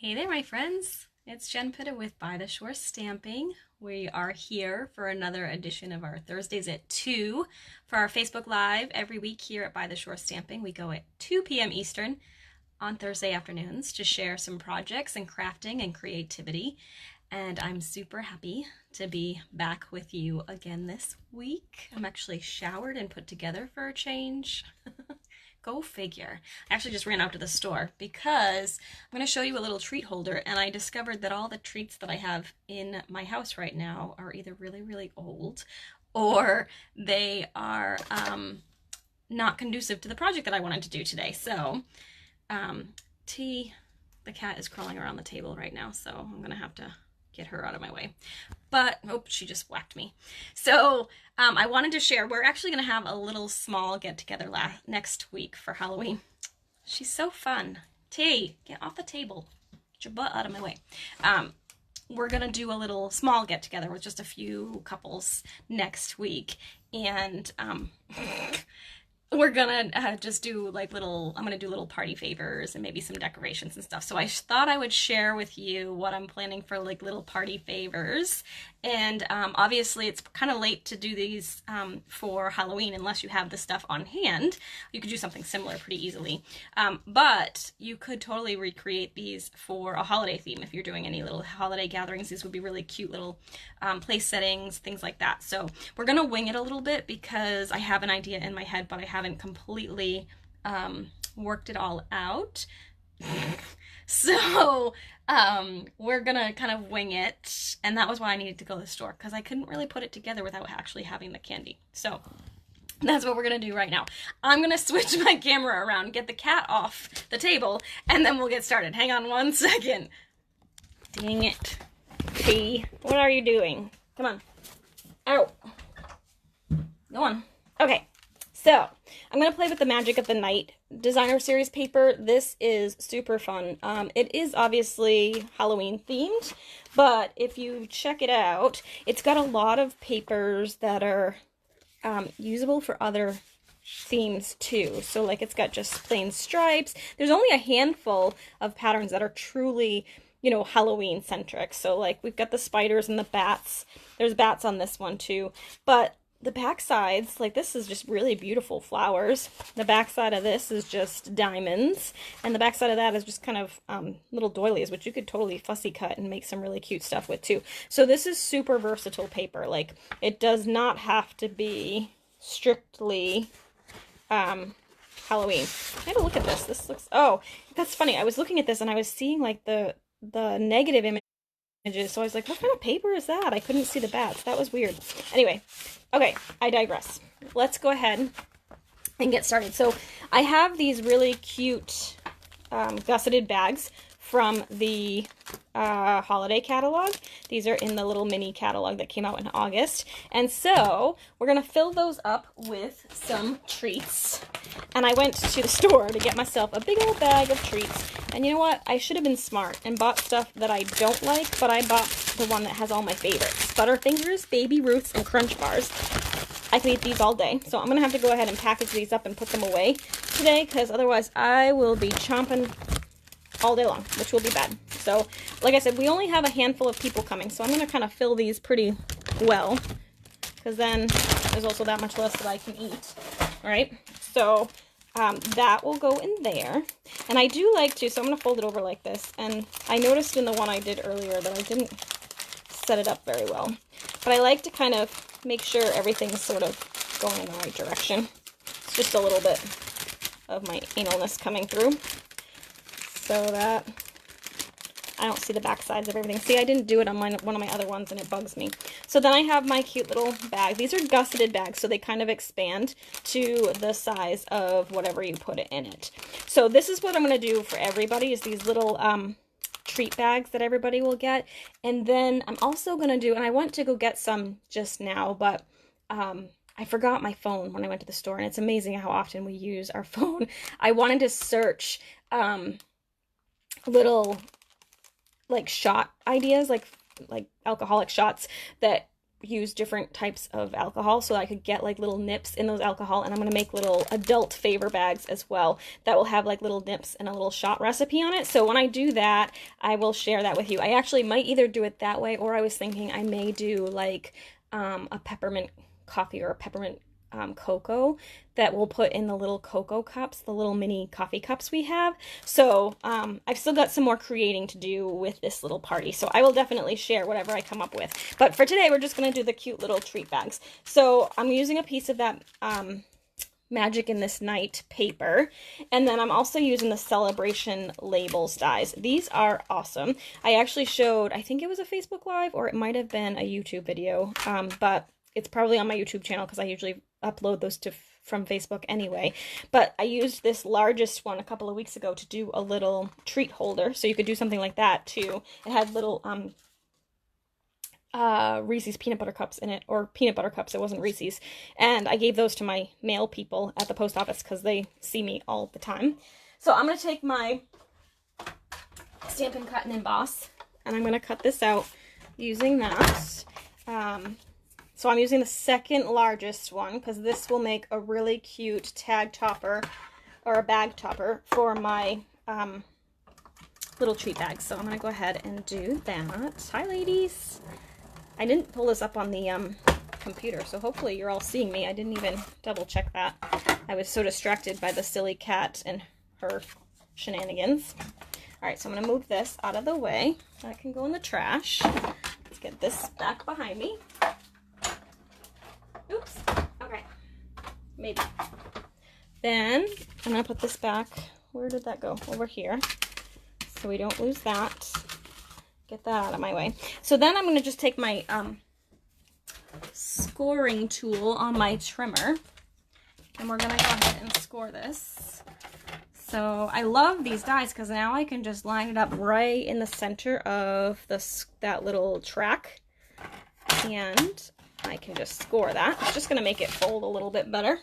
Hey there, my friends. It's Jen Pitta with By the Shore Stamping. We are here for another edition of our Thursdays at 2 for our Facebook Live every week here at By the Shore Stamping. We go at 2 p.m. Eastern on Thursday afternoons to share some projects and crafting and creativity. And I'm super happy to be back with you again this week. I'm actually showered and put together for a change. Go figure. I actually just ran out to the store because I'm going to show you a little treat holder, and I discovered that all the treats that I have in my house right now are either really, really old or they are not conducive to the project that I wanted to do today. So, T, the cat is crawling around the table right now, so I'm going to have to get her out of my way. But, oh, she just whacked me. So, I wanted to share, we're actually going to have a little small get-together next week for Halloween. She's so fun. T, get off the table. Get your butt out of my way. We're going to do a little small get-together with just a few couples next week. And we're gonna just do like I'm gonna do little party favors and maybe some decorations and stuff. So I thought I would share with you what I'm planning for like little party favors. And obviously it's kind of late to do these for Halloween unless you have the stuff on hand. You could do something similar pretty easily. But you could totally recreate these for a holiday theme if you're doing any little holiday gatherings. These would be really cute little place settings, things like that. So we're gonna wing it a little bit because I have an idea in my head, but I haven't completely worked it all out. So we're gonna kind of wing it, and that was why I needed to go to the store, because I couldn't really put it together without actually having the candy. So that's what we're gonna do right now. I'm gonna switch my camera around, get the cat off the table, and then we'll get started. Hang on one second. Dang it. P, what are you doing? Come on. Ow. Go on. Okay. So, I'm going to play with the Magic of the Night designer series paper. This is super fun. It is obviously Halloween themed, but if you check it out, it's got a lot of papers that are usable for other themes too. So like it's got just plain stripes. There's only a handful of patterns that are truly, you know, Halloween centric. So like we've got the spiders and the bats. There's bats on this one too. But the back sides, like this is just really beautiful flowers. The back side of this is just diamonds. And the back side of that is just kind of little doilies, which you could totally fussy cut and make some really cute stuff with too. So this is super versatile paper. Like it does not have to be strictly Halloween. I had to look at this. This looks, oh, that's funny. I was looking at this and I was seeing like the negative images. So I was like, what kind of paper is that? I couldn't see the bats. That was weird. Anyway, okay, I digress. Let's go ahead and get started. So I have these really cute gusseted bags from the holiday catalog. These are in the little mini catalog that came out in August. And so we're going to fill those up with some treats. And I went to the store to get myself a big old bag of treats. And you know what? I should have been smart and bought stuff that I don't like, but I bought the one that has all my favorites. Butterfingers, Baby Ruths, and Crunch Bars. I could eat these all day. So I'm going to have to go ahead and package these up and put them away today, because otherwise I will be chomping all day long, which will be bad. So, like I said, we only have a handful of people coming, so I'm going to kind of fill these pretty well, because then there's also that much less that I can eat, right? So, that will go in there. And I do like to, so I'm going to fold it over like this, and I noticed in the one I did earlier that I didn't set it up very well. But I like to kind of make sure everything's sort of going in the right direction. It's just a little bit of my analness coming through, so that I don't see the back sides of everything. See, I didn't do it on one of my other ones, and it bugs me. So then I have my cute little bag. These are gusseted bags, so they kind of expand to the size of whatever you put it in it. So this is what I'm going to do for everybody, is these little treat bags that everybody will get. And then I'm also going to do, and I went to go get some just now, but I forgot my phone when I went to the store, and it's amazing how often we use our phone. I wanted to search little like shot ideas, like alcoholic shots that use different types of alcohol so I could get like little nips in those alcohol, and I'm gonna make little adult favor bags as well that will have like little nips and a little shot recipe on it. So when I do that, I will share that with you. I actually might either do it that way, or I was thinking I may do like a peppermint coffee or a peppermint cocoa that we'll put in the little cocoa cups, the little mini coffee cups we have. So I've still got some more creating to do with this little party, so I will definitely share whatever I come up with. But for today, we're just going to do the cute little treat bags. So I'm using a piece of that Magic in This Night paper, and then I'm also using the Celebration Labels dies. These are awesome. I actually showed, I think it was a Facebook Live, or it might have been a YouTube video, but it's probably on my YouTube channel because I usually upload those from Facebook anyway. But I used this largest one a couple of weeks ago to do a little treat holder, so you could do something like that too. It had little Reese's peanut butter cups in it, or peanut butter cups, it wasn't Reese's, and I gave those to my mail people at the post office because they see me all the time. So I'm going to take my Stampin' Cut and Emboss, and I'm going to cut this out using that. So I'm using the second largest one because this will make a really cute tag topper or a bag topper for my little treat bags. So I'm going to go ahead and do that. Hi, ladies. I didn't pull this up on the computer, so hopefully you're all seeing me. I didn't even double check that. I was so distracted by the silly cat and her shenanigans. All right, so I'm going to move this out of the way. That can go in the trash. Let's get this back behind me. Oops. Okay. Maybe. Then I'm going to put this back. Where did that go? Over here. So we don't lose that. Get that out of my way. So then I'm going to just take my scoring tool on my trimmer, and we're going to go ahead and score this. So I love these dies because now I can just line it up right in the center of that little track, and I can just score that. It's just going to make it fold a little bit better.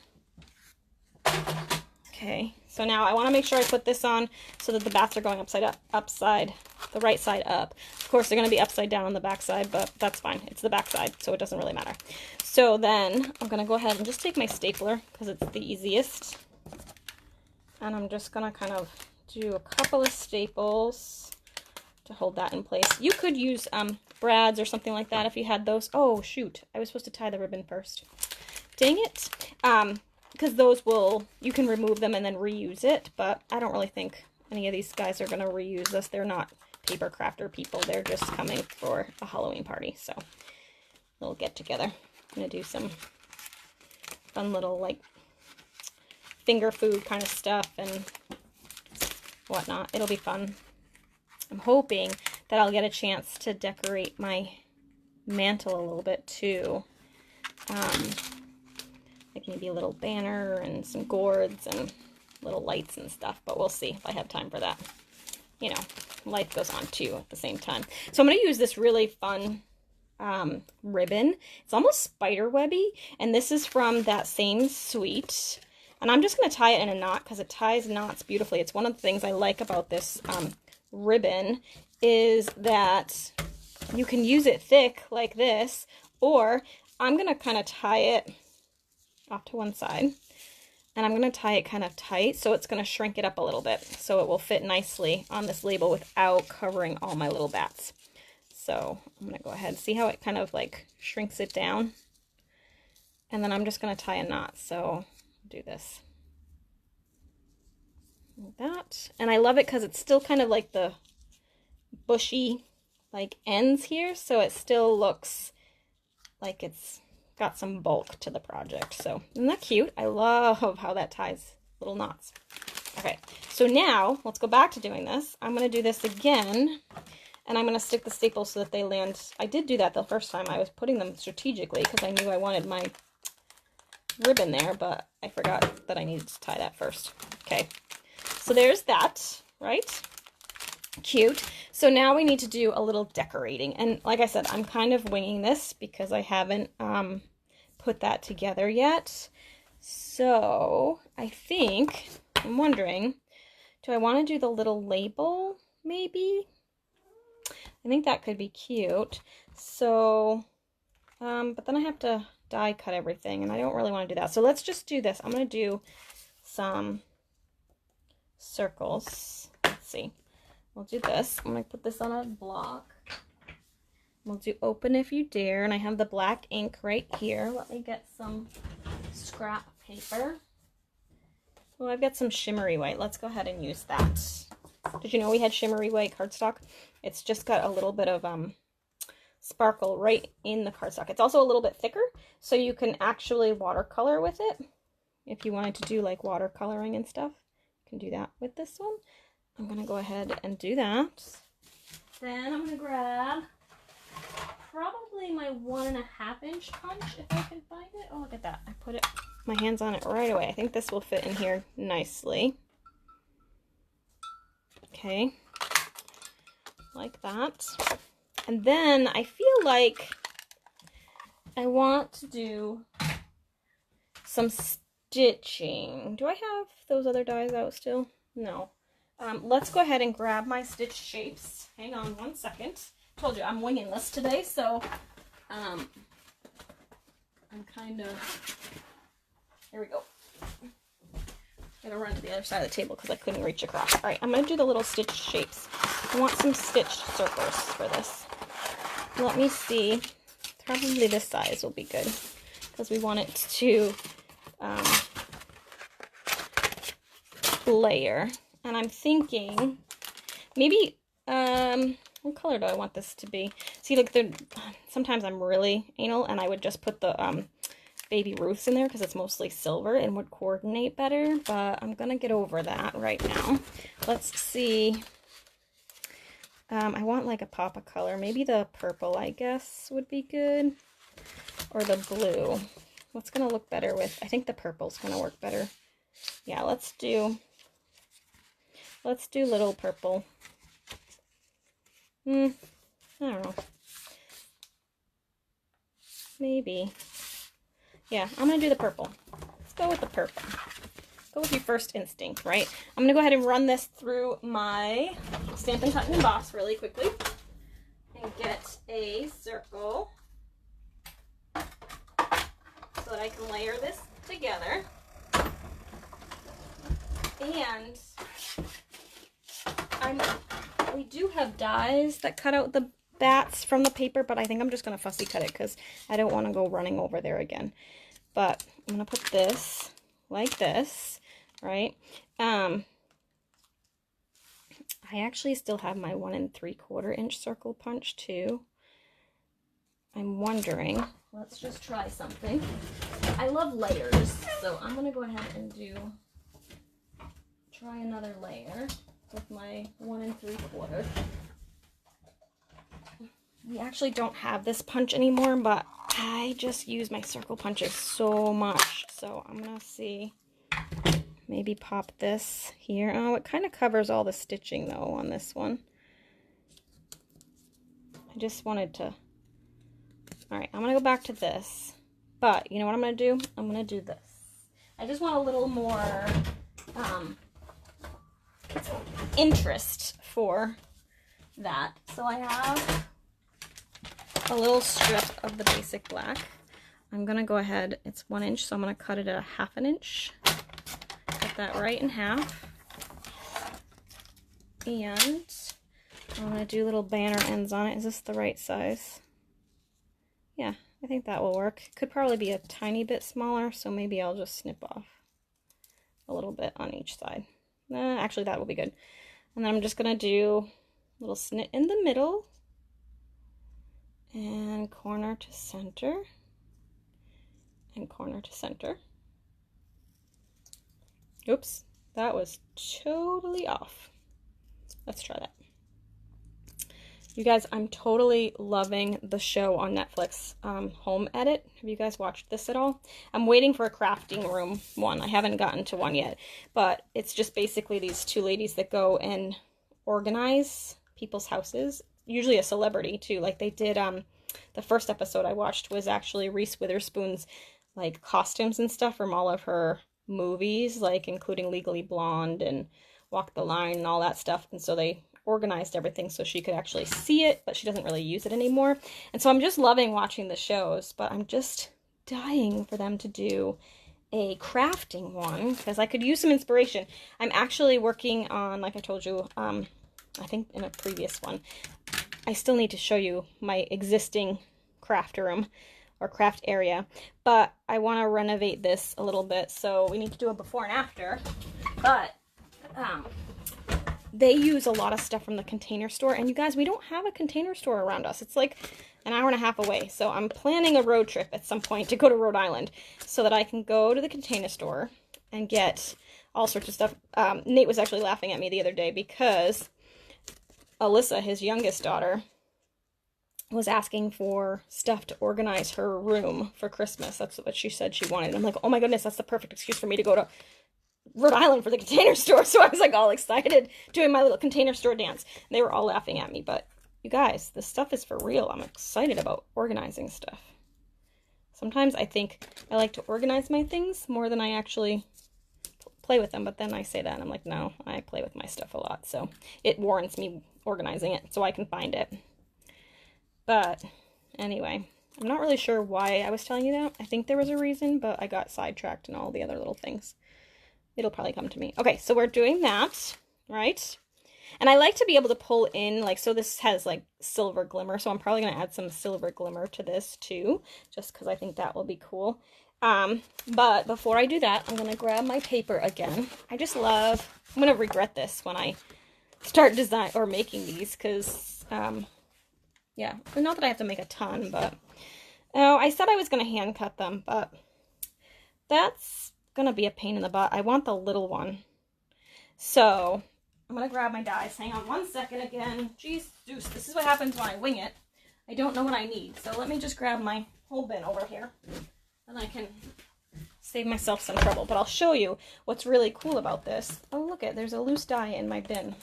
Okay, so now I want to make sure I put this on so that the bats are going the right side up. Of course, they're going to be upside down on the back side, but that's fine. It's the back side, so it doesn't really matter. So then I'm going to go ahead and just take my stapler because it's the easiest. And I'm just going to kind of do a couple of staples to hold that in place. You could use brads or something like that if you had those. Oh, shoot. I was supposed to tie the ribbon first. Dang it. Because those you can remove them and then reuse it, but I don't really think any of these guys are going to reuse this. They're not paper crafter people. They're just coming for a Halloween party, so we'll get together. I'm going to do some fun little, like, finger food kind of stuff and whatnot. It'll be fun. I'm hoping that I'll get a chance to decorate my mantle a little bit too. Like maybe a little banner and some gourds and little lights and stuff, but we'll see if I have time for that. You know, life goes on too at the same time. So I'm going to use this really fun ribbon. It's almost spider webby, and this is from that same suite. And I'm just going to tie it in a knot because it ties knots beautifully. It's one of the things I like about this ribbon is that you can use it thick like this, or I'm going to kind of tie it off to one side, and I'm going to tie it kind of tight so it's going to shrink it up a little bit so it will fit nicely on this label without covering all my little bats. So I'm going to go ahead and see how it kind of like shrinks it down, and then I'm just going to tie a knot. So do this like that, and I love it because it's still kind of like the bushy like ends here, so it still looks like it's got some bulk to the project. So isn't that cute? I love how that ties little knots. Okay, so now let's go back to doing this. I'm going to do this again, and I'm going to stick the staples so that they land. I did do that the first time. I was putting them strategically because I knew I wanted my ribbon there, but I forgot that I needed to tie that first. Okay, so there's that, right? Cute. So now we need to do a little decorating, and like I said, I'm kind of winging this because I haven't put that together yet. So I think, I'm wondering, do I want to do the little label maybe? I think that could be cute. So But then I have to die cut everything, and I don't really want to do that. So let's just do this. I'm going to do some circles. Let's see. We'll do this. I'm going to put this on a block. We'll do open if you dare, and I have the black ink right here. Let me get some scrap paper. Well, I've got some shimmery white. Let's go ahead and use that. Did you know we had shimmery white cardstock? It's just got a little bit of sparkle right in the cardstock. It's also a little bit thicker, so you can actually watercolor with it. If you wanted to do like watercoloring and stuff, you can do that with this one. I'm going to go ahead and do that. Then I'm going to grab probably my 1.5 inch punch if I can find it. Oh, look at that. I put my hands on it right away. I think this will fit in here nicely. Okay, like that. And then I feel like I want to do some stitching. Do I have those other dies out still? No. Let's go ahead and grab my stitch shapes. Hang on one second. Told you I'm winging this today, so I'm kind of, there we go. I'm gonna run to the other side of the table because I couldn't reach across. All right, I'm gonna do the little stitch shapes. I want some stitched circles for this. Let me see. Probably this size will be good because we want it to layer. And I'm thinking maybe, what color do I want this to be? See, like, sometimes I'm really anal, and I would just put the Baby Ruths in there because it's mostly silver and would coordinate better, but I'm gonna get over that right now. Let's see. I want like a pop of color. Maybe the purple, I guess, would be good, or the blue. What's gonna look better with? I think the purple's gonna work better. Yeah, let's do little purple. I don't know. Maybe. Yeah, I'm going to do the purple. Let's go with the purple. Go with your first instinct, right? I'm going to go ahead and run this through my Stampin' Cut and Emboss really quickly. And get a circle so that I can layer this together. And we do have dies that cut out the bats from the paper, but I think I'm just going to fussy cut it because I don't want to go running over there again. But I'm going to put this like this, right? I actually still have my 1 3/4 inch circle punch too. I'm wondering, let's just try something. I love layers, so I'm going to go ahead and try another layer with my 1 3/4. We actually don't have this punch anymore, but I just use my circle punches so much. So I'm going to see, maybe pop this here. Oh, it kind of covers all the stitching though on this one. I just wanted to, all right, I'm going to go back to this. But you know what I'm going to do? I'm going to do this. I just want a little more interest for that. So I have a little strip of the basic black. I'm going to go ahead, it's 1 inch, so I'm going to cut it at 1/2 inch. Cut that right in half. And I'm going to do little banner ends on it. Is this the right size? Yeah, I think that will work. Could probably be a tiny bit smaller, so maybe I'll just snip off a little bit on each side. Actually, that will be good. And then I'm just going to do a little snit in the middle. And corner to center. And corner to center. Oops, that was totally off. Let's try that. You guys, I'm totally loving the show on Netflix, Home Edit. Have you guys watched this at all? I'm waiting for a crafting room one. I haven't gotten to one yet, but it's just basically these two ladies that go and organize people's houses, usually a celebrity too. Like they did, the first episode I watched was actually Reese Witherspoon's like costumes and stuff from all of her movies, like including Legally Blonde and Walk the Line and all that stuff. And so they organized everything so she could actually see it, but she doesn't really use it anymore. And so I'm just loving watching the shows, but I'm just dying for them to do a crafting one because I could use some inspiration. I'm actually working on, like I told you, I think in a previous one, I still need to show you my existing craft room or craft area, but I want to renovate this a little bit, so we need to do a before and after. But they use a lot of stuff from the Container Store, and you guys, we don't have a Container Store around us. It's like an hour and a half away, so I'm planning a road trip at some point to go to Rhode Island so that I can go to the Container Store and get all sorts of stuff. Nate was actually laughing at me the other day because Alyssa, his youngest daughter, was asking for stuff to organize her room for Christmas. That's what she said she wanted. I'm like, oh my goodness, that's the perfect excuse for me to go to Rhode Island for the Container Store. So I was like all excited doing my little Container Store dance. And they were all laughing at me, but you guys, this stuff is for real. I'm excited about organizing stuff. Sometimes I think I like to organize my things more than I actually play with them, but then I say that and I'm like, no, I play with my stuff a lot, so it warrants me organizing it so I can find it. But anyway, I'm not really sure why I was telling you that. I think there was a reason, but I got sidetracked and all the other little things. It'll probably come to me. Okay, so we're doing that, right? And I like to be able to pull in, like, so this has like silver glimmer, so I'm probably going to add some silver glimmer to this too, just because I think that will be cool. But before I do that, I'm going to grab my paper again. I just love, I'm going to regret this when I start design or making these, because, yeah, not that I have to make a ton, but, oh, I said I was going to hand cut them, but that's going to be a pain in the butt. I want the little one. So I'm going to grab my dies. Hang on one second again. Jeez, Deuce, this is what happens when I wing it. I don't know what I need. So let me just grab my whole bin over here. And I can save myself some trouble. But I'll show you what's really cool about this. Oh, look it. There's a loose die in my bin.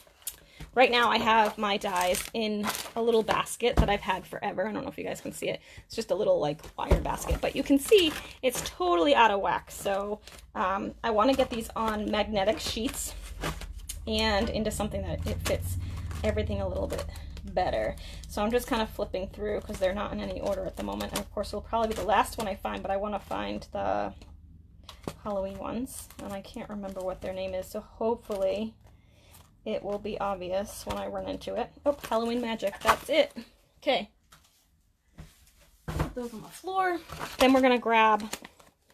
Right now I have my dies in a little basket that I've had forever. I don't know if you guys can see it. It's just a little like wire basket. But you can see it's totally out of whack. So I want to get these on magnetic sheets and into something that it fits everything a little bit better. So I'm just kind of flipping through because they're not in any order at the moment. And of course it'll probably be the last one I find, but I want to find the Halloween ones. And I can't remember what their name is. So hopefully it will be obvious when I run into it. Oh, Halloween Magic. That's it. Okay. Put those on the floor. Then we're going to grab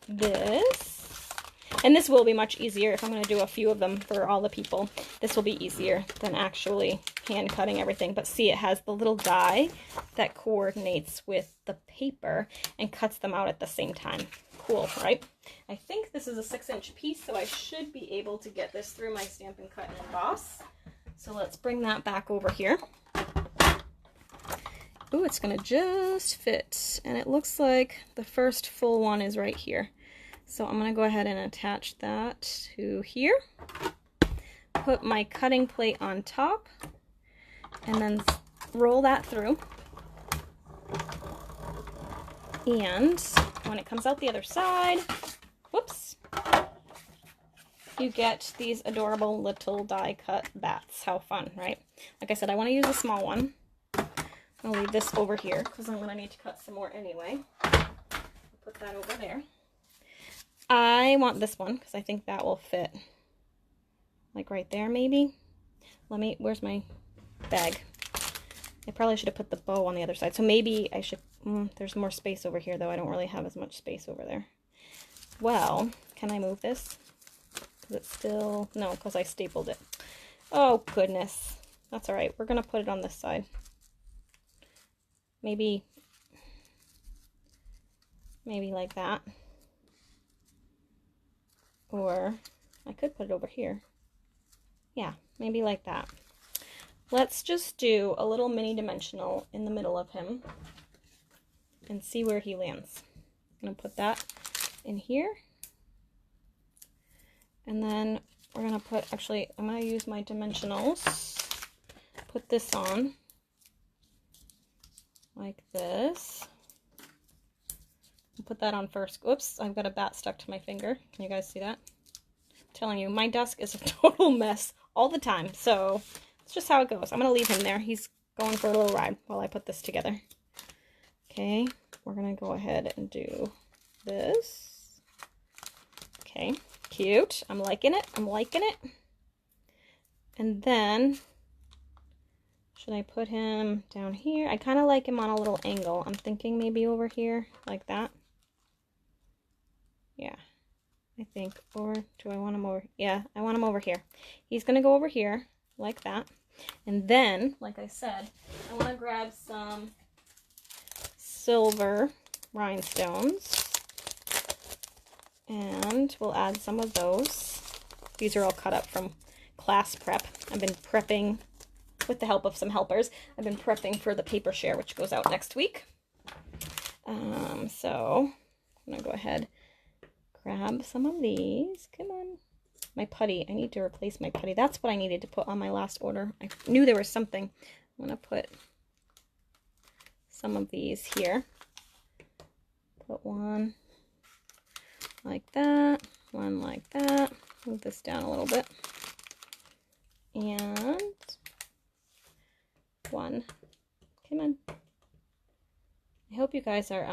this. And this will be much easier if I'm going to do a few of them for all the people. This will be easier than actually hand cutting everything. But see, it has the little die that coordinates with the paper and cuts them out at the same time. Cool, right? I think this is a 6-inch piece, so I should be able to get this through my Stampin' Cut and Emboss. So let's bring that back over here. Ooh, it's going to just fit. And it looks like the first full one is right here. So I'm going to go ahead and attach that to here. Put my cutting plate on top. And then roll that through. And when it comes out the other side, whoops, you get these adorable little die cut bats. How fun, right? Like I said, I want to use a small one. I'll leave this over here because I'm going to need to cut some more anyway. Put that over there. I want this one because I think that will fit like right there maybe. Where's my bag? I probably should have put the bow on the other side. So maybe I should, there's more space over here though. I don't really have as much space over there. Well, can I move this? Is it still, no, because I stapled it. Oh goodness. That's all right. We're going to put it on this side. Maybe like that. Or I could put it over here. Yeah, maybe like that. Let's just do a little mini dimensional in the middle of him and see where he lands. I'm going to put that in here. And then we're going to put, actually, I'm going to use my dimensionals. Put this on like this. I'll put that on first. Oops, I've got a bat stuck to my finger. Can you guys see that? I'm telling you, my desk is a total mess all the time. So let's It's just how it goes. I'm going to leave him there. He's going for a little ride while I put this together. Okay, we're going to go ahead and do this. Okay, cute. I'm liking it. I'm liking it. And then, should I put him down here? I kind of like him on a little angle. I'm thinking maybe over here, like that. Yeah, I think. Or do I want him over? Yeah, I want him over here. He's going to go over here, like that. And then, like I said, I want to grab some silver rhinestones. And we'll add some of those. These are all cut up from class prep. I've been prepping with the help of some helpers. I've been prepping for the paper share, which goes out next week. So I'm gonna go ahead, grab some of these. Come on. My putty. I need to replace my putty. That's what I needed to put on my last order. I knew there was something. I'm gonna put some of these here. Put one like that, one like that. Move this down a little bit. And one. Come on. I hope you guys are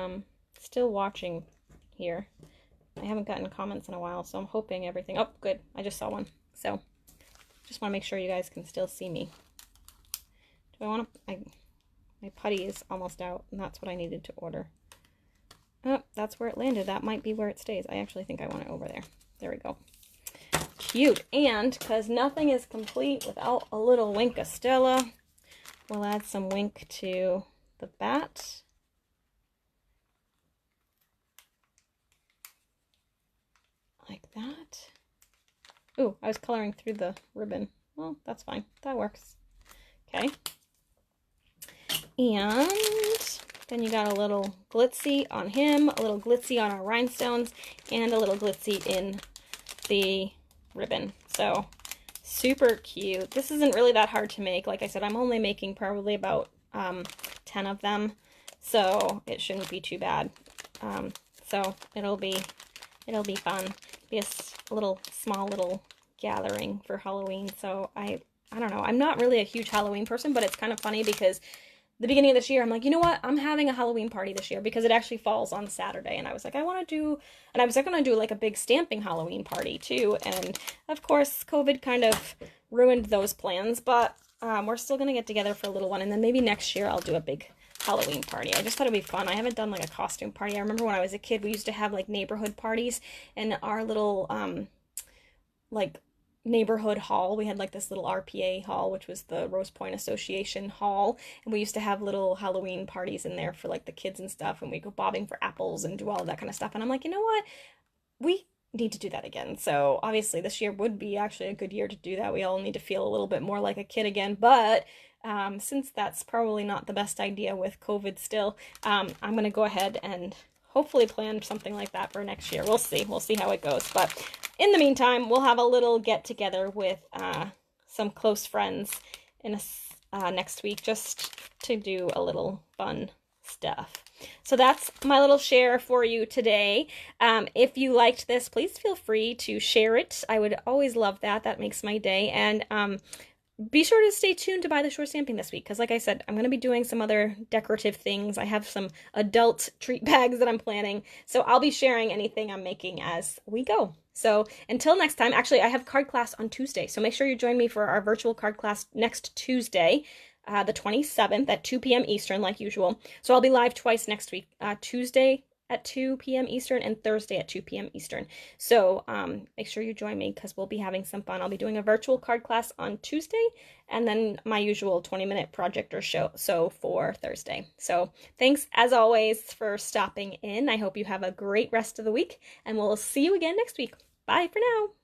still watching here. I haven't gotten comments in a while, so I'm hoping everything... Oh, good. I just saw one. So, just want to make sure you guys can still see me. Do I want to... My putty is almost out, and that's what I needed to order. Oh, that's where it landed. That might be where it stays. I actually think I want it over there. There we go. Cute. And, because nothing is complete without a little wink of Stella, we'll add some wink to the bat. Like that. Ooh, I was coloring through the ribbon. Well, that's fine. That works. Okay. And then you got a little glitzy on him, a little glitzy on our rhinestones, and a little glitzy in the ribbon. So, super cute. This isn't really that hard to make. Like I said, I'm only making probably about 10 of them, so it shouldn't be too bad. So it'll be fun. Be a small little gathering for Halloween. So I don't know. I'm not really a huge Halloween person, but it's kind of funny because the beginning of this year, I'm like, you know what? I'm having a Halloween party this year because it actually falls on Saturday. And I was like, I want to do, and I was going to do like a big stamping Halloween party too. And of course, COVID kind of ruined those plans, but we're still going to get together for a little one. And then maybe next year I'll do a big Halloween party. I just thought it'd be fun. I haven't done like a costume party. I remember when I was a kid, we used to have like neighborhood parties in our little, like, neighborhood hall. We had like this little RPA hall, which was the Rose Point Association hall, and we used to have little Halloween parties in there for like the kids and stuff, and we go bobbing for apples and do all of that kind of stuff. And I'm like, you know what, we need to do that again. So obviously this year would be actually a good year to do that. We all need to feel a little bit more like a kid again, but since that's probably not the best idea with COVID still, I'm gonna go ahead and hopefully plan something like that for next year. We'll see how it goes. But in the meantime, we'll have a little get together with some close friends in next week just to do a little fun stuff. So that's my little share for you today. If you liked this, please feel free to share it. I would always love that. That makes my day. And be sure to stay tuned to Buy the Shore Stamping this week, because like I said, I'm going to be doing some other decorative things. I have some adult treat bags that I'm planning, so I'll be sharing anything I'm making as we go. So until next time, actually I have card class on Tuesday, so make sure you join me for our virtual card class next Tuesday, the 27th at 2 p.m. Eastern like usual. So I'll be live twice next week, Tuesday at 2 p.m. Eastern and Thursday at 2 p.m. Eastern. So make sure you join me because we'll be having some fun. I'll be doing a virtual card class on Tuesday and then my usual 20-minute project or show for Thursday. So thanks as always for stopping in. I hope you have a great rest of the week and we'll see you again next week. Bye for now.